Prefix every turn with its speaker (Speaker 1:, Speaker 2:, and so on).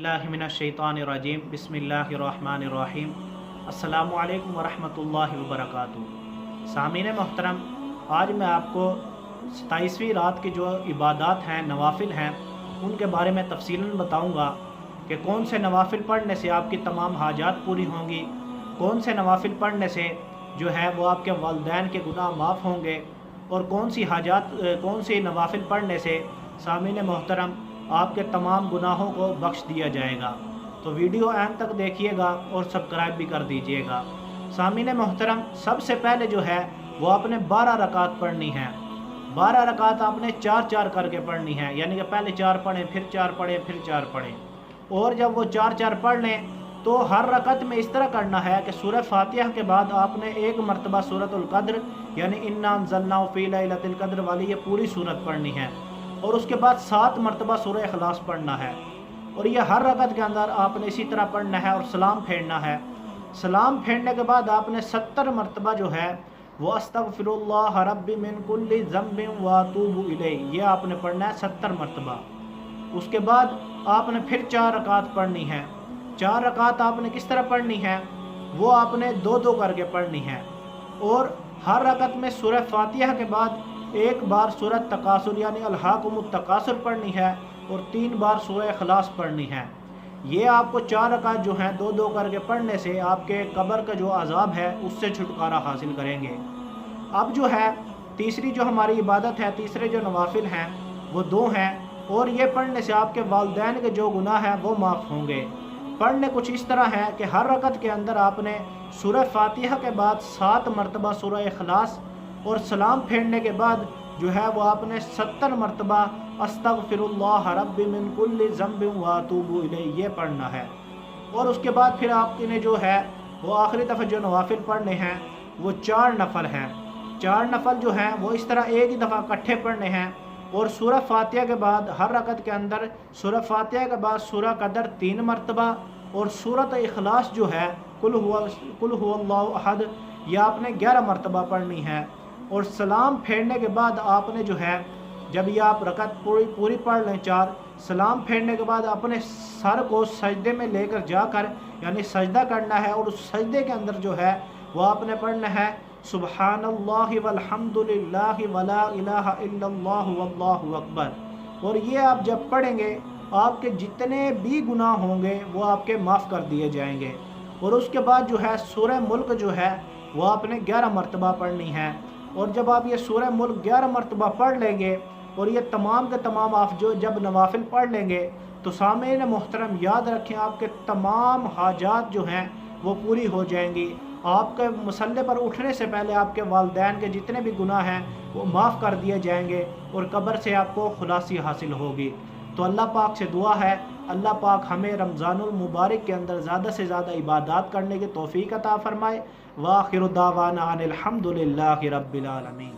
Speaker 1: बिस्मिल्लाहि मिनश्शैतानिर्रजीम बिस्मिल्लाहिर्रहमानिर्रहीम। अस्सलामु अलैकुम वरहमतुल्लाहि वबरकातुहू। सामीन मोहतरम, आज मैं आपको 27वीं रात की जो इबादत हैं, नवाफिल हैं, उनके बारे में तफसीलन बताऊंगा कि कौन से नवाफिल पढ़ने से आपकी तमाम हाजात पूरी होंगी, कौन से नवाफिल पढ़ने से जो है वो आपके वालिदैन के गुनाह माफ़ होंगे, और कौन सी नवाफिल पढ़ने से सामीन मोहतरम आपके तमाम गुनाहों को बख्श दिया जाएगा। तो वीडियो एंड तक देखिएगा और सब्सक्राइब भी कर दीजिएगा। सामीन मोहतरम, सबसे पहले जो है वो आपने 12 रकात पढ़नी है। 12 रकात आपने 4-4 करके पढ़नी है, यानी कि पहले 4 पढ़ें, फिर 4 पढ़ें, फिर 4 पढ़ें। और जब वो 4-4 पढ़ लें तो हर रकत में इस तरह करना है कि सूरह फातिहा के बाद आपने एक मरतबा सूरतुल क़द्र यानी इन्ना अंज़लनाहु फ़ी लैलतिल क़द्र वाली ये पूरी सूरत पढ़नी है, और उसके बाद 7 मरतबा सूरह इखलास पढ़ना है। और ये हर रकत के अंदर आपने इसी तरह पढ़ना है और सलाम फेरना है। सलाम फेरने के बाद आपने 70 मरतबा जो है वो अस्तग़फिरुल्लाह रब्बी मिन कुल्लि ज़म्बिन व अतूबु इलैह, ये आपने पढ़ना है 70 मरतबा। उसके बाद आपने फिर 4 रकात पढ़नी है। 4 रकात आपने किस तरह पढ़नी है, वो आपने 2-2 करके पढ़नी है। और हर रकत में सूरह फातिहा के बाद एक बार सूरह तकासुर यानी अलहाकुमुत तकासुर पढ़नी है, और 3 बार सूरह इखलास पढ़नी है। ये आपको 4 रकात जो हैं 2-2 करके पढ़ने से आपके कब्र का जो अज़ाब है उससे छुटकारा हासिल करेंगे। अब जो है तीसरी जो हमारी इबादत है, तीसरे जो नवाफिल हैं वो 2 हैं, और ये पढ़ने से आपके वालिदैन के जो गुनाह हैं वो माफ़ होंगे। पढ़ने कुछ इस तरह है कि हर रकत के अंदर आपने सूरह फातिहा के बाद 7 मरतबा सूरह इखलास, और सलाम फेरने के बाद जो है वो आपने 70 मरतबा अस्तग़फिरुल्लाह रब्बी मिन कुल्लि ज़म्बिन व अतूबु इलैह ये पढ़ना है। और उसके बाद फिर आपने जो है वो आखिरी दफ़ा जो नवाफिल पढ़ने हैं वो 4 नफल हैं। 4 नफल जो हैं वो इस तरह एक ही दफ़ा इकट्ठे पढ़ने हैं। और सूरह फातिहा के बाद हर रकत के अंदर सूरह फातिहा के बाद सूरह क़दर 3 मरतबा, और सूरत इखलास जो है कुल हुवल्लाहु अहद ये आपने 11 मरतबा पढ़नी है। और सलाम फेरने के बाद आपने जो है जब ये आप रकत पूरी पढ़ लें 4, सलाम फेरने के बाद अपने सर को सजदे में लेकर जाकर यानी सजदा करना है, और उस सजदे के अंदर जो है वो आपने पढ़ना है सुब्हानल्लाहि वल्हम्दुलिल्लाहि वला इलाहा इल्लल्लाहु वल्लाहु अकबर। और ये आप जब पढ़ेंगे आपके जितने भी गुनाह होंगे वो आपके माफ़ कर दिए जाएंगे। और उसके बाद जो है सूरह मुल्क जो है वो आपने 11 मरतबा पढ़नी है। और जब आप ये सूरह मुल्क 11 मरतबा पढ़ लेंगे और ये तमाम के तमाम आप जो जब नवाफिल पढ़ लेंगे तो सामीन मोहतरम याद रखें आपके तमाम हाजात जो हैं वो पूरी हो जाएंगी। आपके मुसल्ले पर उठने से पहले आपके वालिदैन के जितने भी गुनाह हैं वो माफ़ कर दिए जाएंगे, और कब्र से आपको खुलासी हासिल होगी। तो अल्लाह पाक से दुआ है अल्लाह पाक हमें रमज़ानुल मुबारक के अंदर ज़्यादा से ज़्यादा इबादत करने की तौफ़ीक़ अता फ़रमाए। व आखिरु दावाना अनिल हम्दुलिल्लाहि रब्बिल आलमीन।